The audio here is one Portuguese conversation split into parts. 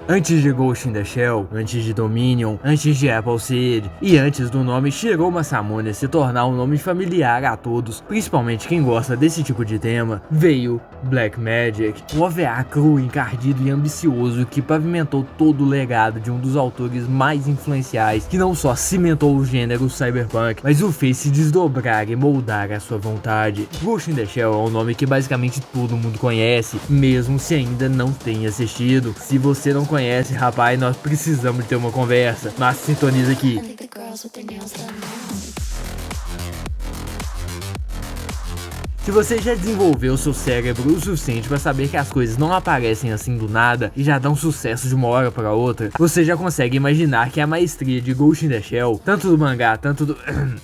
Antes de Ghost in the Shell, antes de Dominion, antes de Appleseed e antes do nome Shiro Masamune se tornar um nome familiar a todos, principalmente quem gosta desse tipo de tema, veio Black Magic, um OVA cru, encardido e ambicioso que pavimentou todo o legado de um dos autores mais influenciais, que não só cimentou o gênero cyberpunk, mas o fez se desdobrar e moldar a sua vontade. Ghost in the Shell é um nome que basicamente todo mundo conhece, mesmo se ainda não tenha assistido. Se você não conhece, rapaz, nós precisamos ter uma conversa, mas sintoniza aqui. Se você já desenvolveu seu cérebro o suficiente para saber que as coisas não aparecem assim do nada e já dão sucesso de uma hora para outra, você já consegue imaginar que a maestria de Ghost in the Shell, tanto do mangá, tanto do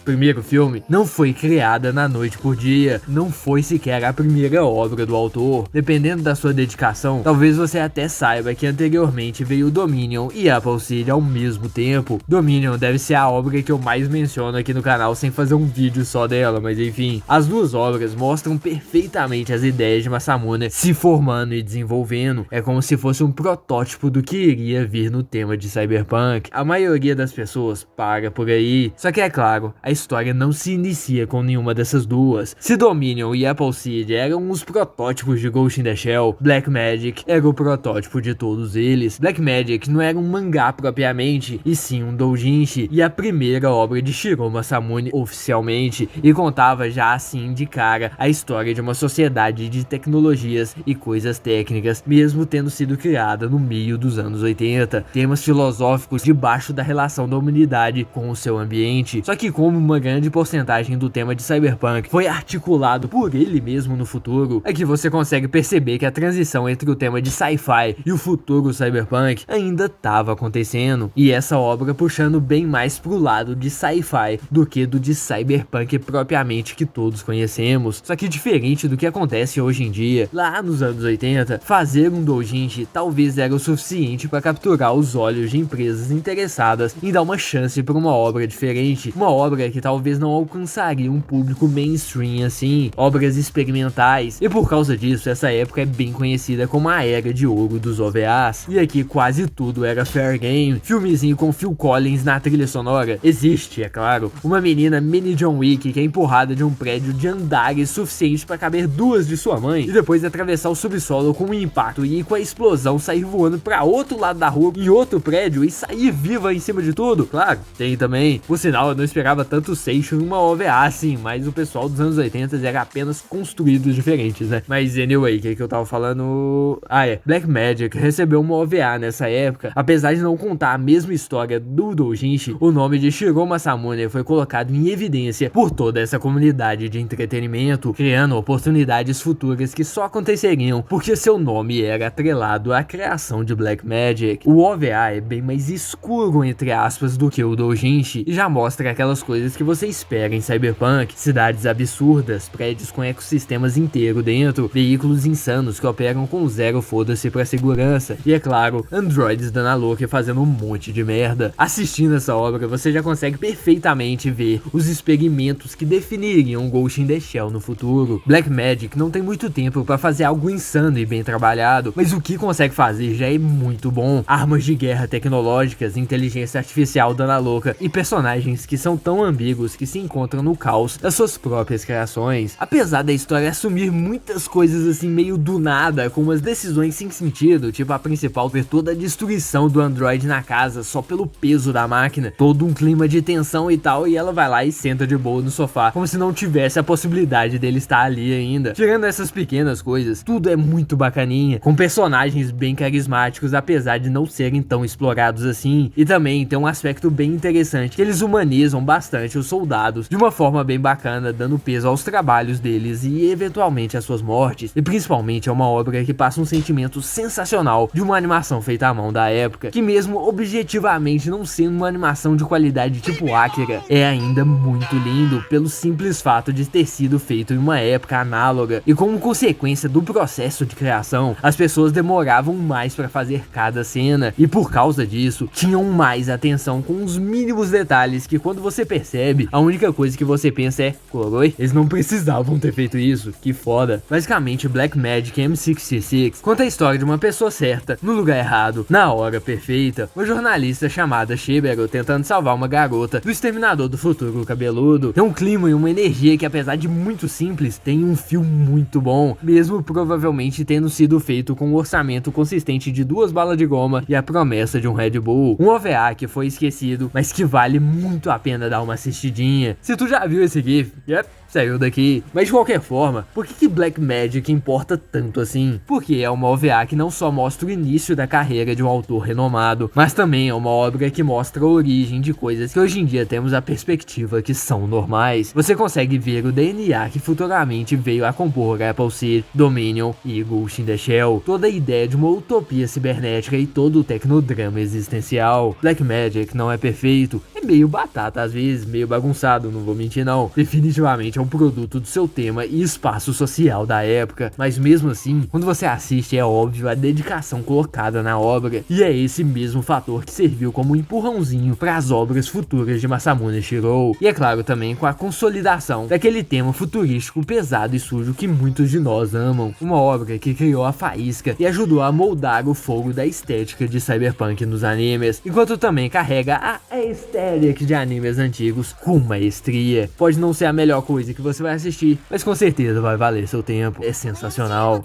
primeiro filme, não foi criada na noite por dia, não foi sequer a primeira obra do autor. Dependendo da sua dedicação, talvez você até saiba que anteriormente veio Dominion e Appleseed ao mesmo tempo. Dominion deve ser a obra que eu mais menciono aqui no canal sem fazer um vídeo só dela, mas enfim, as duas obras mostram perfeitamente as ideias de Masamune se formando e desenvolvendo. É como se fosse um protótipo do que iria vir no tema de cyberpunk. A maioria das pessoas para por aí, só que é claro, a história não se inicia com nenhuma dessas duas. Se Dominion e Appleseed eram os protótipos de Ghost in the Shell, Black Magic era o protótipo de todos eles. Black Magic não era um mangá propriamente, e sim um doujinshi, e a primeira obra de Shiro Masamune oficialmente, e contava já assim de cara a história de uma sociedade de tecnologias e coisas técnicas, mesmo tendo sido criada no meio dos anos 80, temas filosóficos debaixo da relação da humanidade com o seu ambiente. Só que como uma grande porcentagem do tema de cyberpunk foi articulado por ele mesmo no futuro, é que você consegue perceber que a transição entre o tema de sci-fi e o futuro cyberpunk ainda estava acontecendo, e essa obra puxando bem mais pro lado de sci-fi do que do de cyberpunk propriamente que todos conhecemos. Só que diferente do que acontece hoje em dia, lá nos anos 80, fazer um doujinshi talvez era o suficiente para capturar os olhos de empresas interessadas em dar uma chance para uma obra diferente, uma obra que talvez não alcançaria um público mainstream assim, obras experimentais, e por causa disso essa época é bem conhecida como a era de ouro dos OVAs, e aqui quase tudo era fair game. Filmezinho com Phil Collins na trilha sonora, existe, é claro, uma menina mini John Wick que é empurrada de um prédio de andares suficiente para caber duas de sua mãe, e depois atravessar o subsolo com um impacto e com a explosão sair voando para outro lado da rua em outro prédio e sair viva em cima de tudo. Claro, tem também, por sinal eu não esperava tanto Seixo numa OVA assim, mas o pessoal dos anos 80 era apenas construídos diferentes, né? Mas anyway, o que eu tava falando? Black Magic recebeu uma OVA nessa época, apesar de não contar a mesma história do doujinshi. O nome de Shiro Masamune foi colocado em evidência por toda essa comunidade de entretenimento, criando oportunidades futuras que só aconteceriam porque seu nome era atrelado à criação de Black Magic. O OVA é bem mais escuro, entre aspas, do que o doujinshi, e já mostra aquelas coisas que você espera em cyberpunk: cidades absurdas, prédios com ecossistemas inteiros dentro, veículos insanos que operam com zero foda-se pra segurança, e é claro, androides dando a louca e fazendo um monte de merda. Assistindo essa obra, você já consegue perfeitamente ver os experimentos que definiriam Ghost in the Shell no futuro. Black Magic não tem muito tempo para fazer algo insano e bem trabalhado, mas o que consegue fazer já é muito bom. Armas de guerra tecnológicas, inteligência artificial dando a louca e personagens que são tão ambíguos que se encontram no caos das suas próprias criações. Apesar da história assumir muitas coisas assim meio do nada, com umas decisões sem sentido, tipo a principal ter toda a destruição do android na casa só pelo peso da máquina, todo um clima de tensão e tal, e ela vai lá e senta de boa no sofá, como se não tivesse a possibilidade dele estar ali ainda. Tirando essas pequenas coisas, tudo é muito bacaninha, com personagens bem carismáticos, apesar de não serem tão explorados assim, e também tem um aspecto bem interessante, que eles humanizam bastante os soldados de uma forma bem bacana, dando peso aos trabalhos deles e eventualmente às suas mortes, e principalmente é uma obra que passa um sentimento sensacional de uma animação feita à mão da época, que mesmo objetivamente não sendo uma animação de qualidade tipo Akira, é ainda muito lindo pelo simples fato de ter sido feito em uma época análoga, e como consequência do processo de criação, as pessoas demoravam mais para fazer cada cena, e por causa disso, tinham mais atenção com os mínimos detalhes que quando você percebe, a única coisa que você pensa é, coroi, eles não precisavam ter feito isso, que foda. Basicamente, Blackmagic M66 conta a história de uma pessoa certa, no lugar errado, na hora perfeita, uma jornalista chamada Shibero tentando salvar uma garota do Exterminador do Futuro cabeludo. Tem um clima e uma energia que, apesar de muito simples, tem um fio muito bom, mesmo provavelmente tendo sido feito com um orçamento consistente de 2 balas de goma e a promessa de um Red Bull. Um OVA que foi esquecido, mas que vale muito a pena dar uma assistidinha. Se tu já viu esse GIF, saiu daqui. Mas de qualquer forma, por que Blackmagic importa tanto assim? Porque é uma OVA que não só mostra o início da carreira de um autor renomado, mas também é uma obra que mostra a origem de coisas que hoje em dia temos a perspectiva que são normais. Você consegue ver o DNA que futuramente veio a compor Appleseed, Dominion e Ghost in the Shell. Toda a ideia de uma utopia cibernética e todo o tecnodrama existencial. Blackmagic não é perfeito, é meio batata às vezes, meio bagunçado, não vou mentir não. Definitivamente é um produto do seu tema e espaço social da época, mas mesmo assim, quando você assiste é óbvio a dedicação colocada na obra, e é esse mesmo fator que serviu como um empurrãozinho para as obras futuras de Masamune Shirow, e é claro também com a consolidação daquele tema futurístico pesado e sujo que muitos de nós amam, uma obra que criou a faísca e ajudou a moldar o fogo da estética de cyberpunk nos animes, enquanto também carrega a estética de animes antigos com maestria. Pode não ser a melhor coisa que você vai assistir, mas com certeza vai valer seu tempo, é sensacional.